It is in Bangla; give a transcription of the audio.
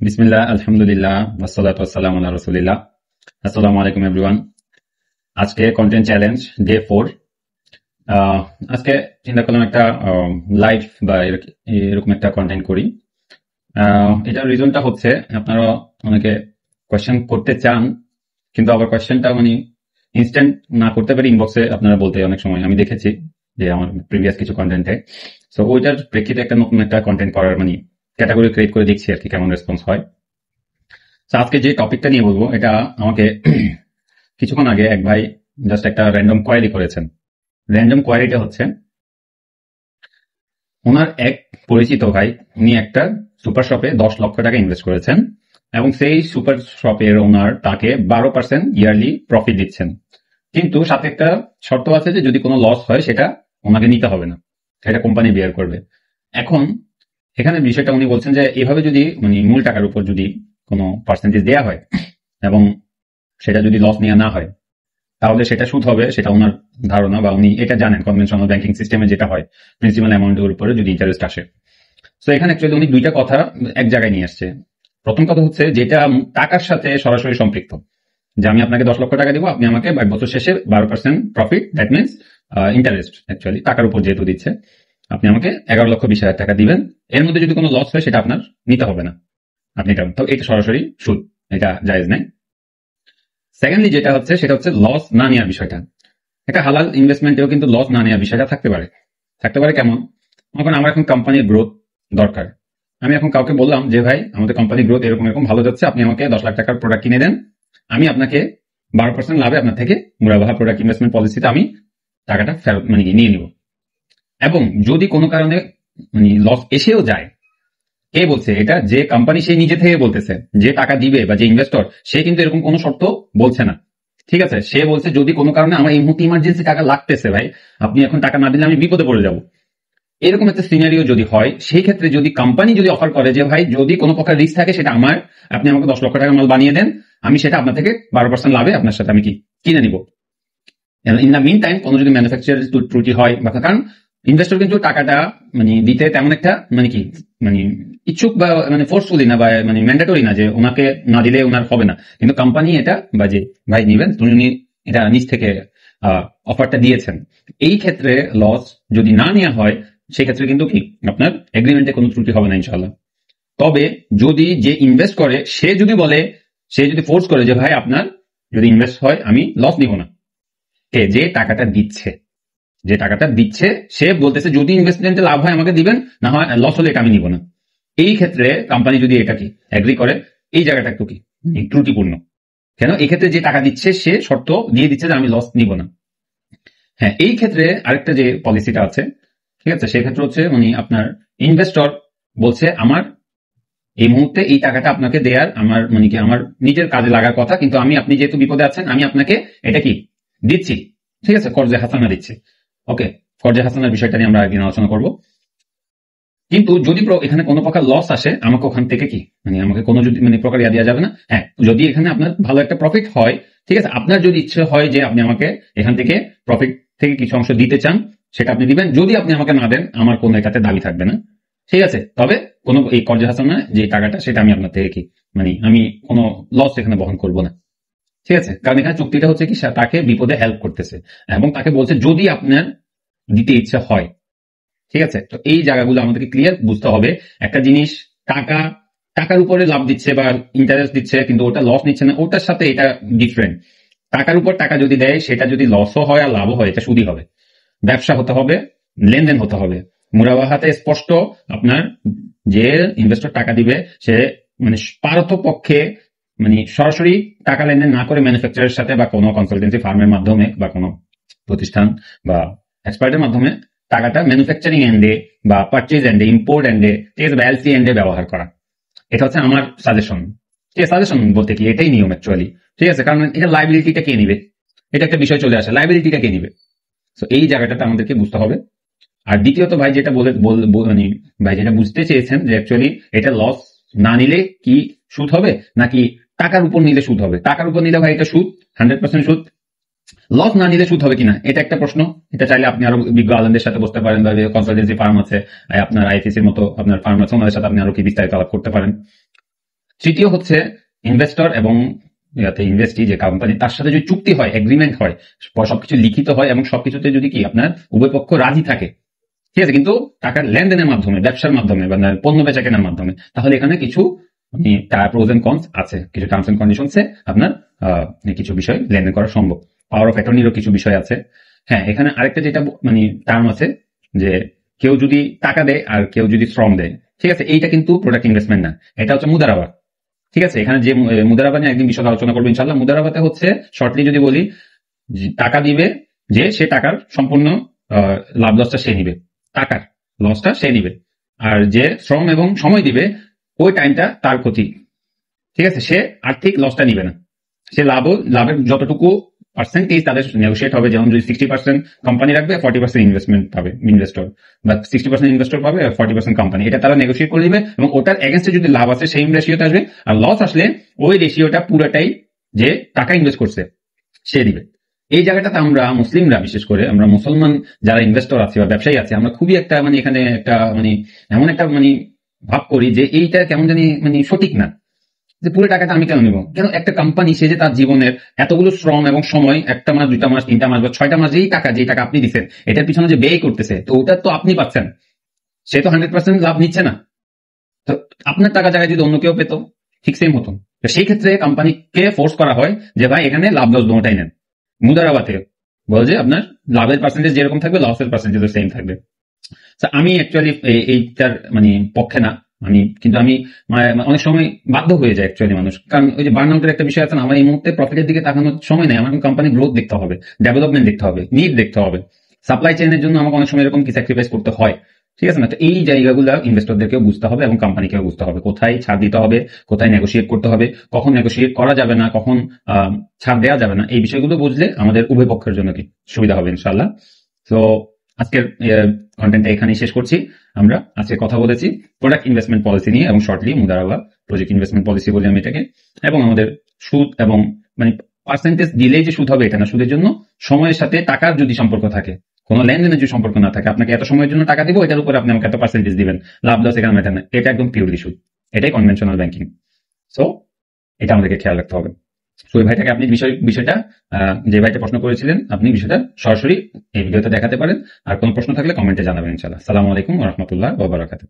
বিসমিল্লাহ, আলহামদুলিল্লাহ, ওয়াসসালাতু ওয়াসসালামু আলা রাসূলিল্লাহ। আসসালামু আলাইকুম এভরিওয়ান। আজকে কন্টেন্ট চ্যালেঞ্জ ডে 4। আজকে চিন্তা করলাম একটা লাইভ বা এরকম একটা কন্টেন্ট করি। এটার রিজনটা হচ্ছে আপনারা অনেকে কোয়েশ্চেন করতে চান, কিন্তু আবার কোয়েশ্চেনটা ইনস্ট্যান্ট না করতে পারি ইনবক্সে আপনারা বলতে অনেক সময় আমি দেখেছি যে আমার প্রিভিয়াস কিছু কন্টেন্টে। সো ওইটার প্রেক্ষিতে একটা নতুন একটা কন্টেন্ট করার ক্যাটাগরি ক্রিয়েট করে দেখছি আর কি কেমন রেসপন্স হয়। আজকে যে টপিকটা নিয়ে বলবো এটা আমাকে কিছুক্ষণ আগে এক ভাই জাস্ট একটা র্যান্ডম কোয়েরি করেছেন। র্যান্ডম কোয়েরিটা হচ্ছে, ওনার এক পরিচিত ভাই উনি একটা সুপার শপে 10 লক্ষ টাকা ইনভেস্ট করেছেন এবং সেই সুপার শপের ওনার তাকে 12% ইয়ারলি প্রফিট দিচ্ছেন, কিন্তু সাথে একটা শর্ত আছে যে যদি কোনো লস হয় সেটা ওনাকে নিতে হবে না, সেটা কোম্পানি বেয়ার করবে। এখন এখানে বিষয়টা উনি বলছেন যে এভাবে যদি মূল টাকার উপর যদি কোনো পার্সেন্টেজ দেয়া হয় এবং সেটা যদি লস নেওয়া না হয় তাহলে সেটা সুদ হবে, সেটা ওনার ধারণা বা উনি এটা জানেন কনভেনশনাল ব্যাংকিং সিস্টেমে যেটা হয় প্রিন্সিপাল অ্যামাউন্টের উপরে যদি ইন্টারেস্ট আসে। তো এখানে অ্যাকচুয়ালি উনি দুইটা কথা এক জায়গায় নিয়ে আসছে। প্রথম কথা হচ্ছে যেটা টাকার সাথে সরাসরি সম্পৃক্ত, যে আমি আপনাকে 10 লক্ষ টাকা দিব, আপনি আমাকে 1 বছর শেষে 12% profit, that means interest actually টাকার উপর যেহেতু দিচ্ছে, আপনি আমাকে 11,20,000 টাকা দিবেন। এর মধ্যে যদি কোনো লস হয় সেটা আপনার নিতে হবে না, আপনি এটা তো এটা সরাসরি সুদ, এটা জায়েজ নাই। সেকেন্ডলি যেটা হচ্ছে সেটা হচ্ছে লস না নেওয়ার বিষয়টা। একটা হালাল ইনভেস্টমেন্টেও কিন্তু লস না নেওয়ার বিষয়টা থাকতে পারে। কেমন? এখন আমার এখন কোম্পানির গ্রোথ দরকার, আমি এখন কাউকে বললাম যে ভাই আমাদের কোম্পানির গ্রোথ এরকম এরকম ভালো যাচ্ছে, আপনি আমাকে 10 লাখ টাকার প্রোডাক্ট কিনে দেন, আমি আপনাকে 12% লাভে আপনার থেকে মুরাবাহা প্রোডাক্ট ইনভেস্টমেন্ট পলিসিতে আমি টাকাটা ফেরত নিয়ে নিব। এবং যদি কোনো কারণে লস এসেও যায়, কে বলছে এটা? যে কোম্পানি সে নিজে থেকে বলতেছে, যে টাকা দিবে বা যে ইনভেস্টর সে কিন্তু এরকম কোনো শর্ত বলছে না, ঠিক আছে? সে বলছে যদি কোনো কারণে আমার এই মুহূর্তে ইমার্জেন্সি টাকা লাগতেছে ভাই, আপনি এখন টাকা না দিলে আমি বিপদে পড়ে যাব। এরকম একটা সিনারিও যদি হয়, সেই ক্ষেত্রে যদি কোম্পানি যদি অফার করে যে ভাই যদি কোনো প্রকার রিস্ক থাকে সেটা আমার, আপনি আমাকে 10 লক্ষ টাকা মাল বানিয়ে দেন, আমি সেটা আপনার থেকে 12% লাভে আপনার সাথে আমি কিনে নিব। ইন দ্য মিন টাইম কোনো যদি ম্যানুফ্যাকচার ত্রুটি হয় বা, কারণ ইনভেস্টর কিন্তু টাকাটা দিতে তেমন একটা ইচ্ছুক বা ফোর্সফুলি না বা ম্যান্ডেটরি না যে ওনাকে না দিলে ওনার হবে না, কিন্তু কোম্পানি এটা বা যে ভাই নিবেন উনি এটা নিজ থেকে অফারটা দিয়েছেন। এই ক্ষেত্রে লস যদি না নেওয়া হয় সেই ক্ষেত্রে কিন্তু আপনার এগ্রিমেন্টে কোনো ত্রুটি হবে না ইনশাল্লাহ। তবে যদি যে ইনভেস্ট করে সে যদি বলে, সে যদি ফোর্স করে যে ভাই আপনার যদি ইনভেস্ট হয় আমি লস নিব না, যে টাকাটা দিচ্ছে সে বলতেছে যদি ইনভেস্টমেন্টে লাভ হয় আমাকে দিবেন, না হয় লস হলে এটা আমি নিব না। এই ক্ষেত্রে কোম্পানি যদি এটা এগ্রি করে, এই জায়গাটা একটু ত্রুটিপূর্ণ। কেন? এই ক্ষেত্রে যে টাকা দিচ্ছে সে শর্ত দিয়ে দিচ্ছে যে আমি লস নিব না। হ্যাঁ, এই ক্ষেত্রে আরেকটা যে পলিসিটা আছে, ঠিক আছে, সেক্ষেত্রে হচ্ছে আপনার ইনভেস্টর বলছে আমার এই মুহূর্তে এই টাকাটা আপনাকে দেওয়ার আমার আমার নিজের কাজে লাগার কথা, কিন্তু আপনি যেহেতু বিপদে আছেন আমি আপনাকে এটা দিচ্ছি, ঠিক আছে, কর্জে হাসানা দিচ্ছি। ওকে, কর্জে হাসানার বিষয়টা নিয়ে আমরা একদিন আলোচনা করব। কিন্তু যদি এখানে কোনো প্রকার লস আসে আমাকে ওখান থেকে আমাকে কোনো যদি প্রকার ইয়া দেওয়া যাবে না। হ্যাঁ, যদি এখানে আপনার ভালো একটা প্রফিট হয়, ঠিক আছে, আপনার যদি ইচ্ছে হয় যে আপনি আমাকে এখান থেকে প্রফিট থেকে কিছু অংশ দিতে চান সেটা আপনি দিবেন, যদি আপনি আমাকে না দেন আমার কোনো এটাতে দাবি থাকবে না, ঠিক আছে। তবে কোনো এই কর্জে হাসানা যে টাকাটা সেটা আমি আপনার থেকে আমি কোনো লস এখানে বহন করব না, ঠিক আছে। কারণ এখানে চুক্তিটা হচ্ছে তাকে বিপদে হেল্প করতেছে এবং তাকে বলছে যদি আপনার দিতে ইচ্ছা হয়, ঠিক আছে। তো এই জায়গাগুলো আমাদেরকে ক্লিয়ার বুঝতে হবে। একটা জিনিস টাকার উপরে লাভ দিচ্ছে বা ইন্টারেস্ট দিচ্ছে কিন্তু ওটা লস নিচ্ছে না, ওটার সাথে এটা ডিফারেন্ট। টাকার উপর টাকা যদি দেয় সেটা যদি লসও হয় আর লাভও হয় এটা সুদই হবে। ব্যবসা হতে হবে, লেনদেন হতে হবে। মুরাবাহাতে স্পষ্ট আপনার যে ইনভেস্টর টাকা দিবে সে পারতপক্ষে সরাসরি টাকা লেনদেন না করে ম্যানুফ্যাকচারের সাথে বা কোনো কনসালটেন্সি ফার্মের মাধ্যমে বা কোনো প্রতিষ্ঠান বা এক্সপার্টের মাধ্যমে টাকাটা ম্যানুফ্যাকচারিং এন্ডে বা পারচেজ এন্ডে, ইম্পোর্ট এন্ডে, ঠিক আছে, বা এলসি এন্ডে ব্যবহার করা। এটা হচ্ছে আমার সাজেশন। ঠিক আছে, সাজেশন বলতে কি এটাই নিয়ম অ্যাকচুয়ালি, ঠিক আছে। কারণ এটা লাইবিলিটিটা কে নিবে, এটা একটা বিষয় চলে আসে, লাইবিলিটিটা কে নিবে। তো এই জায়গাটা আমাদেরকে বুঝতে হবে। আর দ্বিতীয়ত ভাই যেটা ভাই যেটা বুঝতে চেয়েছেন যে অ্যাকচুয়ালি এটা লস না নিলে কি সুদ হবে নাকি টাকার উপর নিলে সুদ হবে। টাকার উপর নিলে ভাই এটা সুদ, 100% সুদ। লস না নিলে সুদ হবে কিনা এটা একটা প্রশ্ন। এটা চাইলে আপনি আরো বিজ্ঞ আলেমদের সাথে বসতে পারেন, বা কনসালটেন্সি ফার্ম আছে, আপনার আইএফএসির মতো আপনার ফার্ম আছে, ওনাদের সাথে আপনি আরো বিস্তারিত আলাপ করতে পারেন। তৃতীয় হচ্ছে ইনভেস্টর এবং ইনভেস্টি যে কোম্পানি তার সাথে যদি চুক্তি হয়, এগ্রিমেন্ট হয়, সবকিছু লিখিত হয় এবং সবকিছুতে যদি কি আপনার উভয় পক্ষ রাজি থাকে, ঠিক আছে, কিন্তু টাকার লেনদেনের মাধ্যমে, ব্যবসার মাধ্যমে বা পণ্য বেচা কেনার মাধ্যমে, তাহলে এখানে কিছু প্রোজ এন্ড কনস আছে, কিছু টার্মস এন্ড কন্ডিশনসে আপনার কিছু বিষয় লেনদেন করা সম্ভব। পাওয়ার অফ অ্যাটর্নিরও কিছু বিষয় আছে। হ্যাঁ, এখানে আরেকটা যেটা টার্ম আছে যে কেউ যদি টাকা দেয় আর কেউ যদি শ্রম দেয়, ঠিক আছে, এইটা কিন্তু প্রোডাক্ট ইনভেস্টমেন্ট না, এটা হচ্ছে মুদারাবা। ঠিক আছে, এখানে যে মুদারাবা নিয়ে একদিন বিশদ আলোচনা করবো ইনশাল্লাহ। মুদারাবাতে হচ্ছে শর্টলি যদি বলি, টাকা দিবে যে সে টাকার সম্পূর্ণ লাভ লসটা সে নিবে, টাকার লসটা সে নিবে, আর যে শ্রম এবং সময় দিবে ওই টাইমটা তার ক্ষতি, ঠিক আছে, সে আর্থিক লসটা নিবে না, সে লাভের যতটুকু পার্সেন্টেজ তাদের নেগোসিয়েট হবে, যেমন যদি 60% কোম্পানি রাখবে, 40% ইনভেস্টমেন্ট পাবে ইনভেস্টর, বা 60% ইনভেস্টর পাবে আর 40% কোম্পানি, এটা তারা নেগোসিয়েট করে দিবে এবং ওটার এগেনস্টে যদি লাভ আসে সেই রেশিওতে আসবে, আর লস আসলে ওই রেশিওটা পুরোটাই যে টাকা ইনভেস্ট করছে সে দিবে। এই জায়গাটাতে আমরা মুসলিমরা, বিশেষ করে আমরা মুসলমান যারা ইনভেস্টর আছে বা ব্যবসায়ী আছে, আমরা খুবই একটা এখানে একটা এমন একটা ভাব করি যে এইটা কেমন জানি সঠিক না, যে পুরো টাকাটা আমি কেন নিব, কেন একটা কোম্পানি সে যে তার জীবনের এতগুলো শ্রম এবং সময়, 1টা মাস 2টা মাস 3টা মাস বা 6টা মাস যে টাকা আপনি দিচ্ছেন এটার পিছনে যে ব্যয় করতেছে, তো ওটা তো আপনি পাচ্ছেন, সে তো 100% লাভ নিচ্ছে না। তো আপনার টাকা জায়গায় যদি অন্য কেউ পেত ঠিক সেম হতো। তো সেই ক্ষেত্রে কোম্পানিকে ফোর্স করা হয় যে ভাই এখানে লাভ লস দুটোটাই নেন। মুদারাবাতে বলে যে আপনার লাভের পার্সেন্টেজ যেরকম থাকবে লসের পার্সেন্টেজ সেম থাকবে। আমি অ্যাকচুয়ালি এইটার পক্ষে না, কিন্তু আমি অনেক সময় বাধ্য হয়ে যায় অ্যাকচুয়ালি মানুষ, কারণ ওই যে বার্নআউটের একটা বিষয় আছে না, আমার এই মুহূর্তে প্রফিটের দিকে তাকানোর সময় নেই, আমার কোম্পানি গ্রোথ দেখতে হবে, ডেভেলপমেন্ট দেখতে হবে, নিড দেখতে হবে, সাপ্লাই চেইনের জন্য আমাকে অনেক সময় এরকম কি স্যাক্রিফাইস করতে হয়, ঠিক আছে না। তো এই জায়গাগুলো ইনভেস্টরদেরকেও বুঝতে হবে এবং কোম্পানিকেও বুঝতে হবে, কোথায় ছাড় দিতে হবে, কোথায় নেগোসিয়েট করতে হবে, কখন নেগোসিয়েট করা যাবে না, কখন ছাড় দেওয়া যাবে না, এই বিষয়গুলো বুঝলে আমাদের উভয় পক্ষের জন্য কি সুবিধা হবে ইনশাল্লাহ। তো আজকের কন্টেন্টটা এখানেই শেষ করছি। আমরা আজকে কথা বলেছি প্রোডাক্ট ইনভেস্টমেন্ট পলিসি নিয়ে এবং shortly Mudaraba project investment policy বলি আমি এটাকে, এবং আমাদের সুদ এবং পার্সেন্টেজ দিলেই যে সুদ হবে এটা না, সুদের জন্য সময়ের সাথে টাকার যদি সম্পর্ক থাকে, কোনো লেনদেনের যদি সম্পর্ক না থাকে, আপনাকে এত সময়ের জন্য টাকা দিব, এটার উপরে আপনি আমাকে এত পার্সেন্টেজ দিবেন, লাভ লস এখানে ম্যাটার না, এটা একদম পিওরলি সুদ, এটাই কনভেনশনাল ব্যাংকিং। সো এটা আমাদেরকে খেয়াল রাখতে হবে। তো ওই ভাইটাকে আপনি বিষয়টা যে ভাইটা প্রশ্ন করেছিলেন, আপনি বিষয়টা সরাসরি এই ভিডিওতে দেখাতে পারেন, আর কোনো প্রশ্ন থাকলে কমেন্টে জানাবেন ইনশাআল্লাহ। আসসালামু আলাইকুম ওয়া রাহমাতুল্লাহি ওয়া বারাকাতুহু।